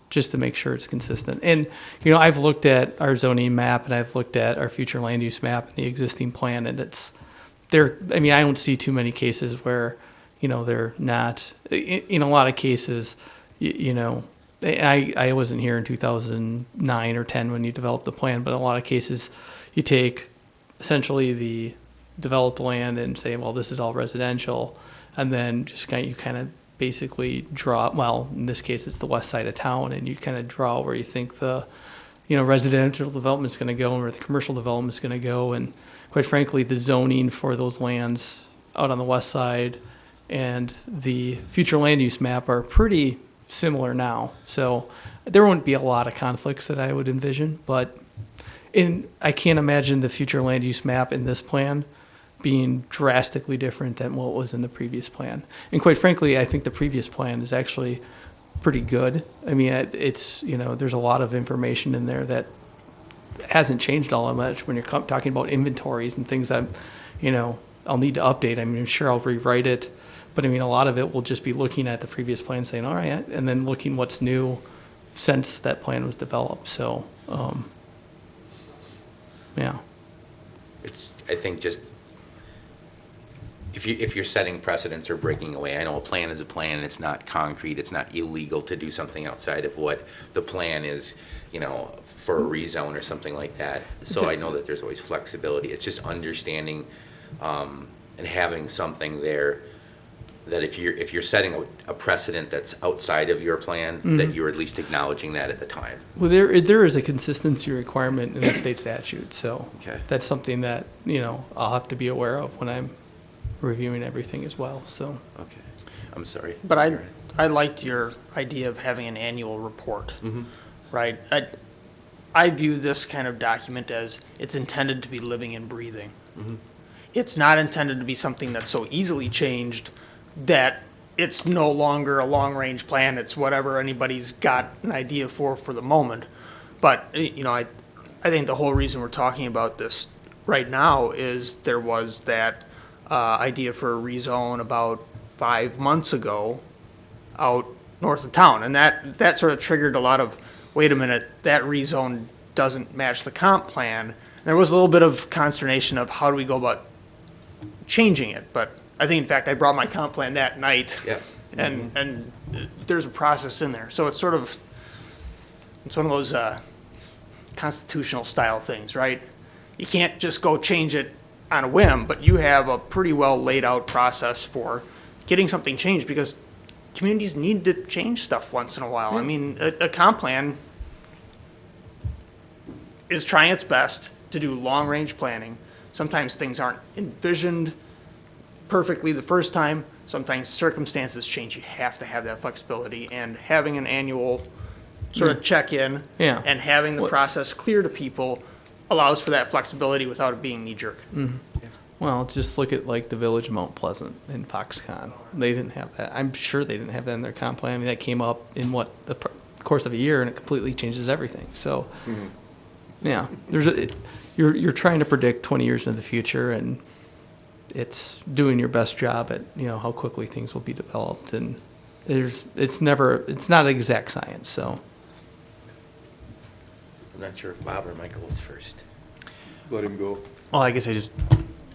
Just to make sure it's consistent. And, you know, I've looked at our zoning map and I've looked at our future land use map and the existing plan, and it's, there, I mean, I don't see too many cases where, you know, they're not, in a lot of cases, you know, I wasn't here in 2009 or 10 when you developed the plan, but in a lot of cases, you take essentially the developed land and say, well, this is all residential, and then just you kind of basically draw, well, in this case, it's the west side of town, and you kind of draw where you think the, you know, residential development's going to go and where the commercial development's going to go. And quite frankly, the zoning for those lands out on the west side and the future land use map are pretty similar now. So there won't be a lot of conflicts that I would envision, but I can't imagine the future land use map in this plan being drastically different than what was in the previous plan. And quite frankly, I think the previous plan is actually pretty good. I mean, it's, you know, there's a lot of information in there that hasn't changed all that much when you're talking about inventories and things that, you know, I'll need to update. I mean, I'm sure I'll rewrite it, but I mean, a lot of it will just be looking at the previous plan saying, all right, and then looking what's new since that plan was developed. So, yeah. It's, I think, just, if you're setting precedents or breaking away, I know a plan is a plan, and it's not concrete, it's not illegal to do something outside of what the plan is, you know, for a rezone or something like that. So I know that there's always flexibility. It's just understanding and having something there that if you're setting a precedent that's outside of your plan, that you're at least acknowledging that at the time. Well, there is a consistency requirement in the state statute, so Okay. that's something that, you know, I'll have to be aware of when I'm reviewing everything as well, so. Okay. I'm sorry. But I liked your idea of having an annual report, right? I view this kind of document as it's intended to be living and breathing. It's not intended to be something that's so easily changed that it's no longer a long-range plan. It's whatever anybody's got an idea for the moment. But, you know, I think the whole reason we're talking about this right now is there was that idea for a rezone about 5 months ago out north of town. And that sort of triggered a lot of, wait a minute, that rezone doesn't match the comp plan. There was a little bit of consternation of how do we go about changing it. But I think, in fact, I brought my comp plan that night. Yeah. And there's a process in there. So it's sort of, it's one of those constitutional style things, right? You can't just go change it on a whim, but you have a pretty well laid out process for getting something changed, because communities need to change stuff once in a while. I mean, a comp plan is trying its best to do long-range planning. Sometimes things aren't envisioned perfectly the first time. Sometimes circumstances change. You have to have that flexibility, and having an annual sort of check-in Yeah. and having the process clear to people allows for that flexibility without it being knee-jerk. Well, just look at like the Village of Mount Pleasant in Foxconn. They didn't have that. I'm sure they didn't have that in their comp plan. I mean, that came up in the course of a year, and it completely changes everything. So, yeah, you're trying to predict 20 years into the future, and it's doing your best job at, you know, how quickly things will be developed, and it's not exact science. So, I'm not sure if Bob or Michael was first. Let him go. Well, I guess I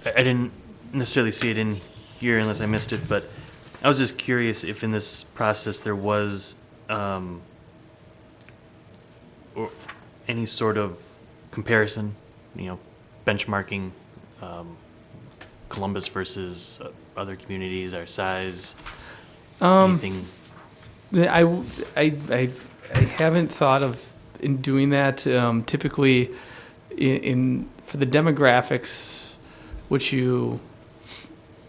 didn't necessarily see it in here unless I missed it, but I was just curious if in this process there was or any sort of comparison, you know, benchmarking Columbus versus other communities our size, anything. I haven't thought of in doing that. Typically, for the demographics, what you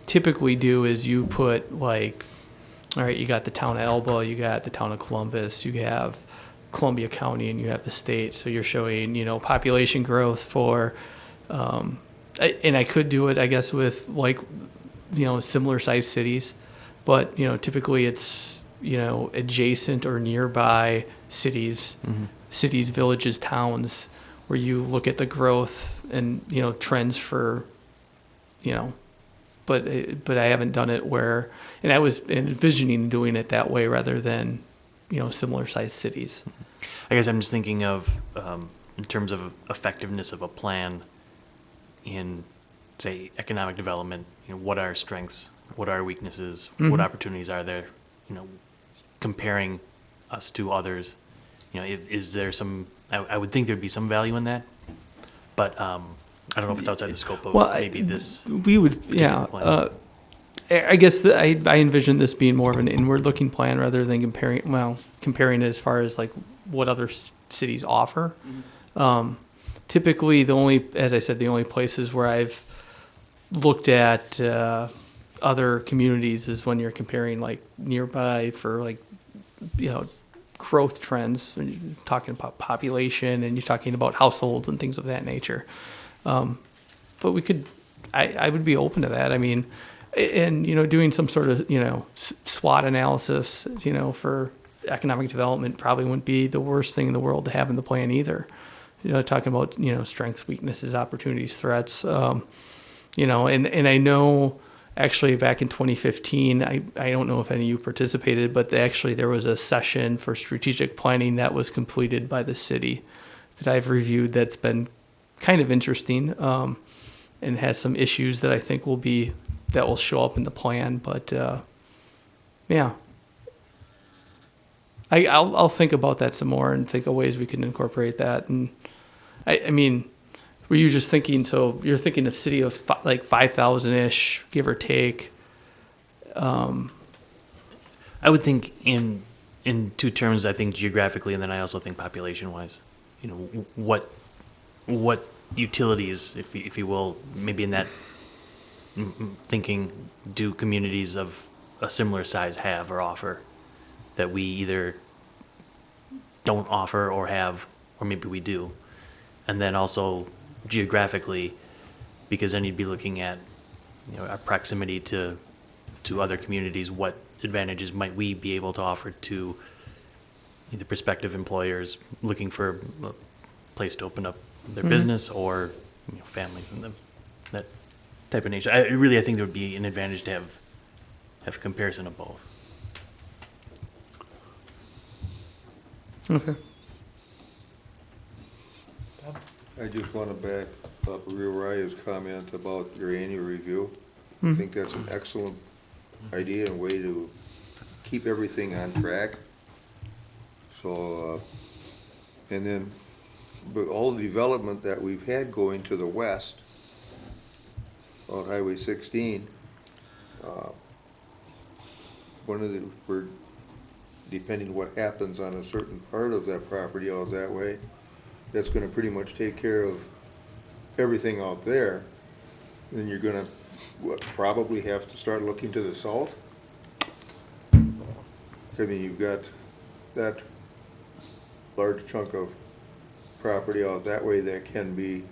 typically do is you put like, all right, you got the town of Elba, you got the town of Columbus, you have Columbia County, and you have the state. So you're showing, you know, population growth for, and I could do it, I guess, with like, you know, similar sized cities, but, you know, typically it's, you know, adjacent or nearby cities, cities, villages, towns, where you look at the growth and, you know, trends for, you know, but I haven't done it where, and I was envisioning doing it that way rather than, similar sized cities. I guess I'm just thinking of, in terms of effectiveness of a plan in, say, economic development, what are our strengths, what are our weaknesses, what opportunities are there, comparing us to others. Is there some, I would think there'd be some value in that, but I don't know if it's outside the scope of maybe this. We would, yeah. plan. I guess I envision this being more of an inward-looking plan rather than comparing as far as like what other cities offer. Typically, as I said, the only places where I've looked at other communities is when you're comparing like nearby for like, growth trends, when you're talking about population and you're talking about households and things of that nature. But I would be open to that. I mean, and, doing some sort of, SWOT analysis, for economic development probably wouldn't be the worst thing in the world to have in the plan either. Talking about, strengths, weaknesses, opportunities, threats, and I know actually back in 2015, I don't know if any of you participated, but there was a session for strategic planning that was completed by the city that I've reviewed that's been kind of interesting, and has some issues that I think will show up in the plan. But yeah, I'll think about that some more and think of ways we can incorporate that. And I mean, were you just thinking? So you're thinking of city of like 5,000-ish, give or take. I would think in two terms. I think geographically, and then I also think population-wise. What utilities, if you will, maybe in that thinking, do communities of a similar size have or offer that we either don't offer or have, or maybe we do, and then also geographically, because then you'd be looking at our proximity to other communities. What advantages might we be able to offer to either prospective employers looking for a place to open up their business, or families and that type of nature. I think there would be an advantage to have a comparison of both. Okay. I just want to back up Rio Raya's comment about your annual review. I think that's an excellent idea and way to keep everything on track. So, and then, but all the development that we've had going to the west on Highway 16, we're, depending what happens on a certain part of that property out that way, that's gonna pretty much take care of everything out there. Then you're gonna, probably have to start looking to the south. I mean, you've got that large chunk of property out that way that can be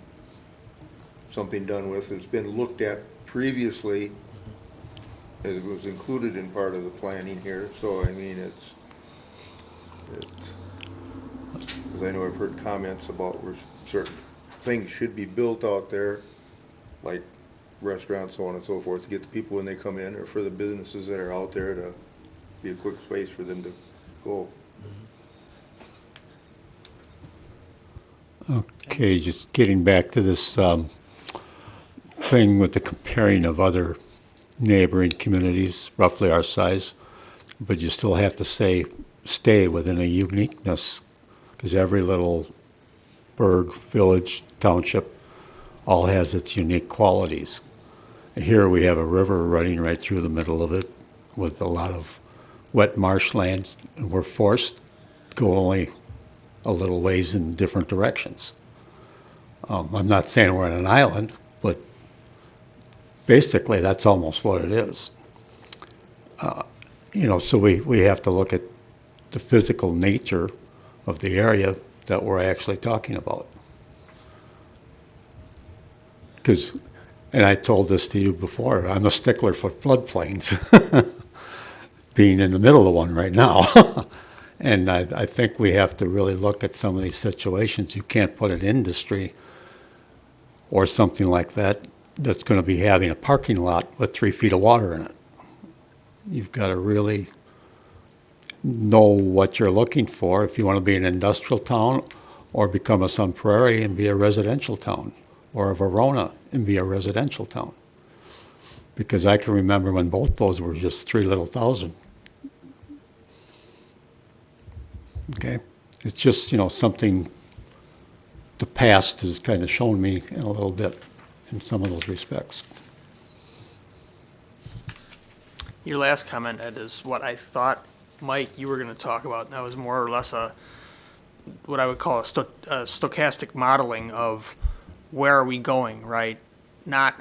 something done with. It's been looked at previously, as it was included in part of the planning here. So, I mean, because I know I've heard comments about where certain things should be built out there, like restaurants, so on and so forth, to get the people when they come in, or for the businesses that are out there to be a quick space for them to go. Okay, just getting back to this thing with the comparing of other neighboring communities, roughly our size, but you still have to stay within a uniqueness, because every little burg, village, township all has its unique qualities. And here we have a river running right through the middle of it with a lot of wet marshland, and we're forced to go only a little ways in different directions. I'm not saying we're on an island, but basically that's almost what it is. So we have to look at the physical nature of the area that we're actually talking about. And I told this to you before, I'm a stickler for floodplains, being in the middle of one right now. And I think we have to really look at some of these situations. You can't put an industry or something like that that's going to be having a parking lot with 3 feet of water in it. You've got to really know what you're looking for if you want to be an industrial town or become a Sun Prairie and be a residential town, or a Verona and be a residential town. Because I can remember when both those were just 3 little thousand. Okay? It's just, something the past has kind of shown me a little bit in some of those respects. Your last comment, Ed, is what I thought, Mike, you were going to talk about. And that was more or less what I would call a stochastic modeling of where are we going, right? Not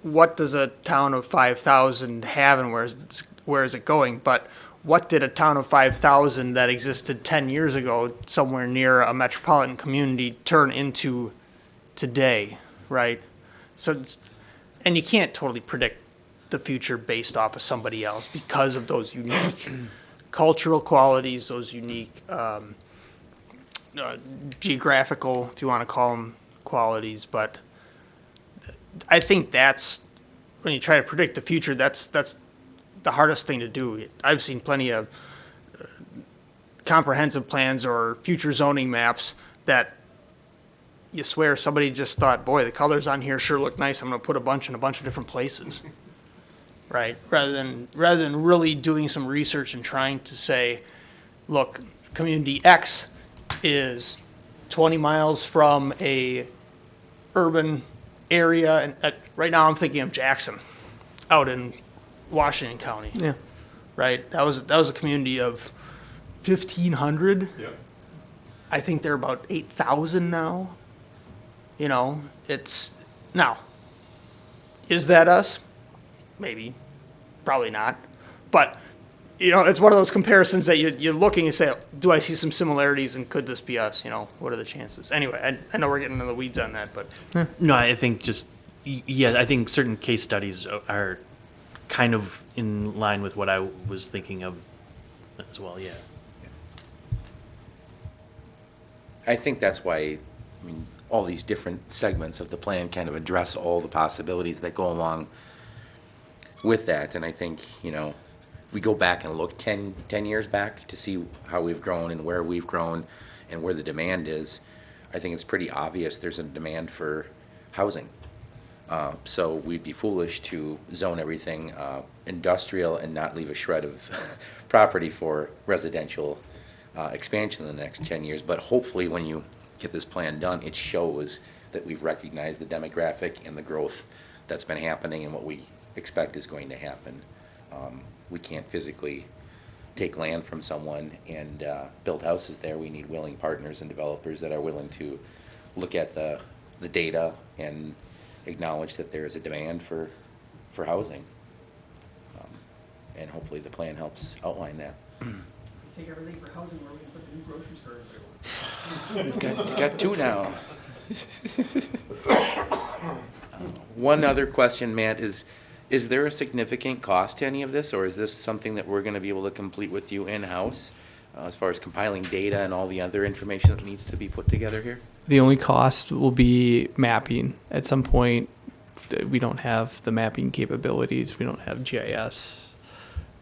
what does a town of 5,000 have and where is it going, but what did a town of 5,000 that existed 10 years ago somewhere near a metropolitan community turn into today, right? So, and you can't totally predict the future based off of somebody else because of those unique cultural qualities, those unique geographical, if you want to call them, qualities. But I think that's, when you try to predict the future, that's the hardest thing to do. I've seen plenty of comprehensive plans or future zoning maps that you swear somebody just thought, boy, the colors on here sure look nice, I'm going to put a bunch in a bunch of different places. Right? Rather than really doing some research and trying to say, look, community X is 20 miles from a urban area, and right now I'm thinking of Jackson, out in Washington County. Yeah. Right? That was a community of 1,500. Yep. I think they're about 8,000 now. It's now. Is that us? Maybe, probably not. But it's one of those comparisons that you're looking and say, do I see some similarities and could this be us? What are the chances? Anyway, I know we're getting into the weeds on that, but No, I think I think certain case studies are kind of in line with what I was thinking of as well, yeah. I think that's why, all these different segments of the plan kind of address all the possibilities that go along with that. And I think, we go back and look 10 years back to see how we've grown and where we've grown and where the demand is. I think it's pretty obvious there's a demand for housing. So we'd be foolish to zone everything industrial and not leave a shred of property for residential expansion in the next 10 years. But hopefully when you get this plan done, it shows that we've recognized the demographic and the growth that's been happening and what we expect is going to happen. We can't physically take land from someone and build houses there. We need willing partners and developers that are willing to look at the data and acknowledge that there is a demand for housing. And hopefully the plan helps outline that. Take everything for housing where we can put the new grocery store in. We've got two now. One other question, Matt, is there a significant cost to any of this, or is this something that we're going to be able to complete with you in-house as far as compiling data and all the other information that needs to be put together here? The only cost will be mapping. At some point, we don't have the mapping capabilities. We don't have GIS.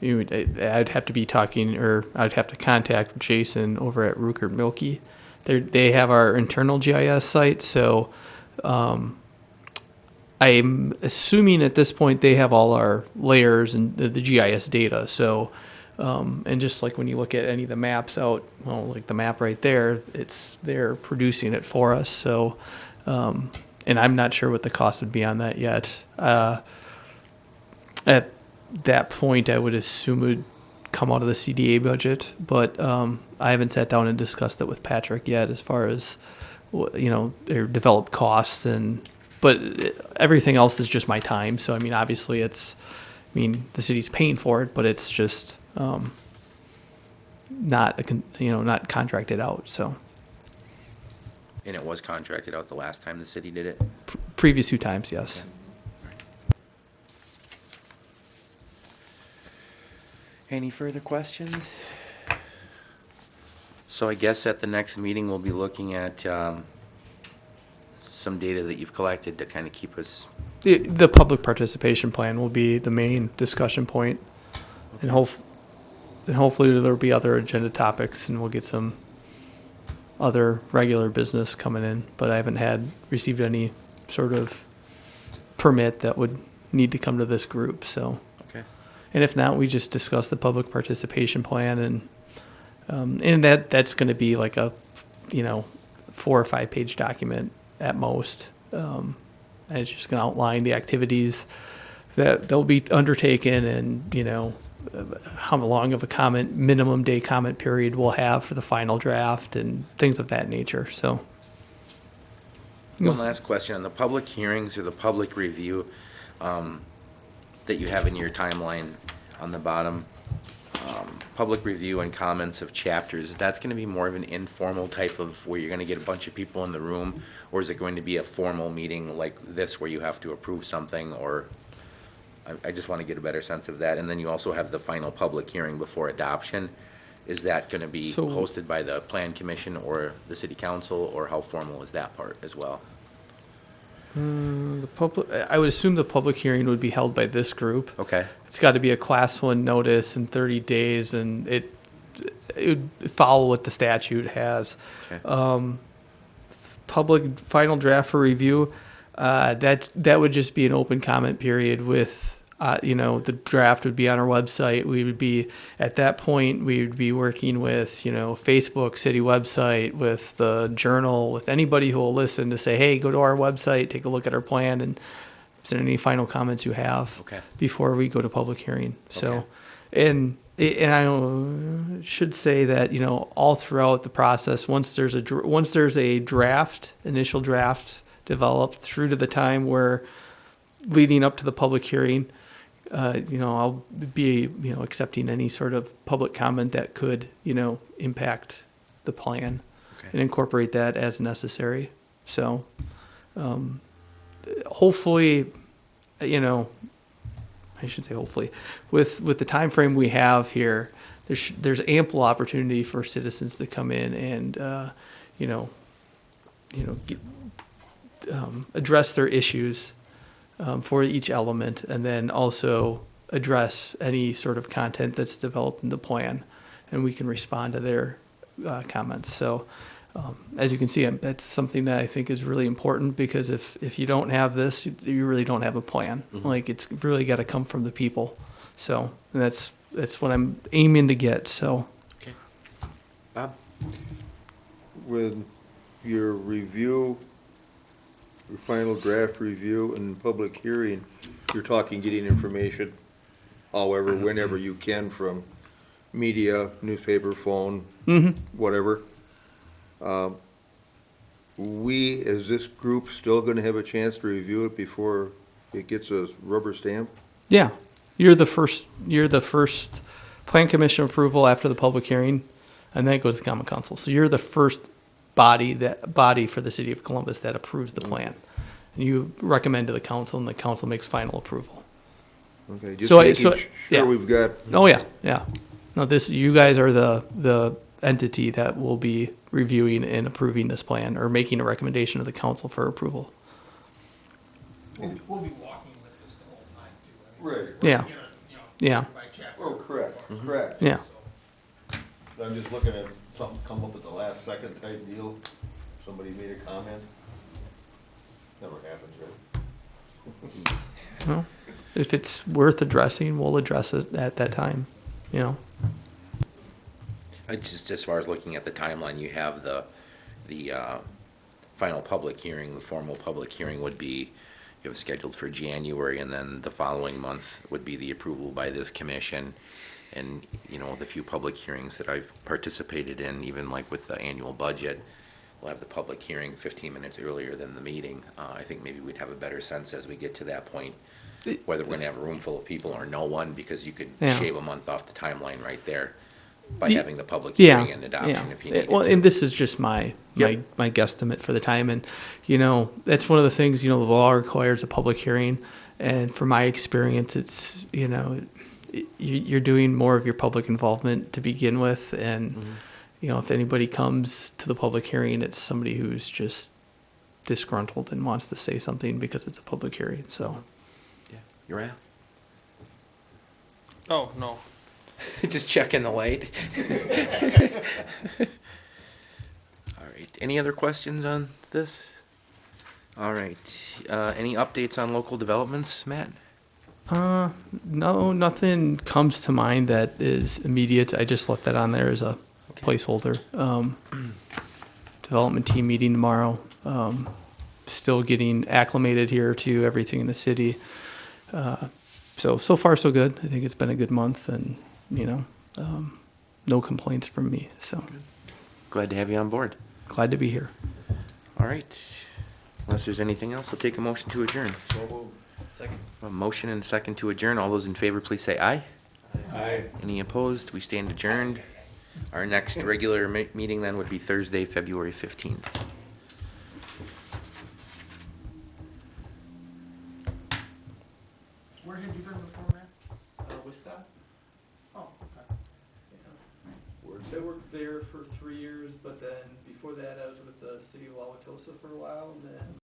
I'd have to be talking, or I'd have to contact Jason over at Rukert Milky. They have our internal GIS site, so I'm assuming at this point they have all our layers and the GIS data. So, and just like when you look at any of the maps out, well, like the map right there, they're producing it for us. So, and I'm not sure what the cost would be on that yet. At that point, I would assume it would come out of the CDA budget, but I haven't sat down and discussed it with Patrick yet as far as, their developed costs but everything else is just my time. So, obviously the city's paying for it, but it's just not contracted out. So And it was contracted out the last time the city did it? previous 2 times, yes. Any further questions? So I guess at the next meeting, we'll be looking at some some data that you've collected to kind of keep us, The public participation plan will be the main discussion point, and hopefully there'll be other agenda topics, and we'll get some other regular business coming in. But I haven't received any sort of permit that would need to come to this group. So, okay? and if not, we just discuss the public participation plan, and that's going to be like a 4 or 5 page document at most. And it's just going to outline the activities that they'll be undertaken, and how long of a minimum day comment period we'll have for the final draft and things of that nature. So, One last question, on the public hearings or the public review that you have in your timeline on the bottom, public review and comments of chapters, that's going to be more of an informal type of where you're going to get a bunch of people in the room, or is it going to be a formal meeting like this where you have to approve something, or I just want to get a better sense of that. And then you also have the final public hearing before adoption. Is that going to be So- hosted by the Plan Commission or the City Council, or how formal is that part as well? I would assume the public hearing would be held by this group. Okay, It's got to be a class 1 notice in 30 days, and it would follow what the statute has. okay. Public final draft for review, that would just be an open comment period with, the draft would be on our website. We would be, at that point, we would be working with, Facebook, city website, with the Journal, with anybody who will listen to say, hey, go to our website, take a look at our plan, and is there any final comments you have Okay. before we go to public hearing? So, Okay. and I should say that, all throughout the process, once there's a draft, initial draft developed through to the time where leading up to the public hearing, I'll be, accepting any sort of public comment that could, impact the plan Okay. and incorporate that as necessary. So, hopefully, I should say hopefully, with the time frame we have here, there's ample opportunity for citizens to come in and, address their issues for each element, and then also address any sort of content that's developed in the plan, and we can respond to their comments. So, as you can see, that's something that I think is really important, because if you don't have this, you really don't have a plan. Like, it's really got to come from the people. So, and that's what I'm aiming to get. So, Okay. Bob? With your review, your final draft review and public hearing, you're talking getting information, however, whenever you can, from media, newspaper, phone, whatever. We, as this group, still gonna have a chance to review it before it gets a rubber stamp? yeah, you're the first plan commission approval after the public hearing, and then it goes to common council. So you're the first body for the city of Columbus that approves the plan. And you recommend to the council, and the council makes final approval. Okay, just So making yeah. sure we've got, Oh, yeah, yeah. No, you guys are the entity that will be reviewing and approving this plan, or making a recommendation to the council for approval. We'll be walking with this the whole time too. I mean, right, Yeah, you know, yeah, by chapter. oh, correct, correct. yeah. I'm just looking at something come up at the last second type deal, somebody made a comment. Never happens, right? Well, if it's worth addressing, we'll address it at that time, Just as far as looking at the timeline, you have the final public hearing, the formal public hearing would be, you have scheduled for January, and then the following month would be the approval by this commission. And, the few public hearings that I've participated in, even like with the annual budget, we'll have the public hearing 15 minutes earlier than the meeting. I think maybe we'd have a better sense as we get to that point, whether we're gonna have a room full of people or no one, because you could Yeah. shave a month off the timeline right there by The- having the public Yeah, hearing and adoption if you yeah. needed Well, to. and this is just my guesstimate for the time, and that's one of the things. The law requires a public hearing, and from my experience, it's you're doing more of your public involvement to begin with, and if anybody comes to the public hearing, it's somebody who's just disgruntled and wants to say something because it's a public hearing, so. Yeah. Uriah? Oh, no. Just checking the light. All right. Any other questions on this? All right. Any updates on local developments, Matt? No, nothing comes to mind that is immediate. I just left that on there as a placeholder. Development team meeting tomorrow. Still getting acclimated here to everything in the city. So far so good. I think it's been a good month and, no complaints from me. So Glad to have you on board. glad to be here. All right. Unless there's anything else, I'll take a motion to adjourn. Second. A motion and a second to adjourn. All those in favor, please say aye. Aye. Any opposed? We stand adjourned. Our next regular meeting then would be Thursday, February 15th. Where had you been before, Matt? Wistow? Oh, okay. I worked there for 3 years, but then before that, I was with the city of Wauwatosa for a while, and then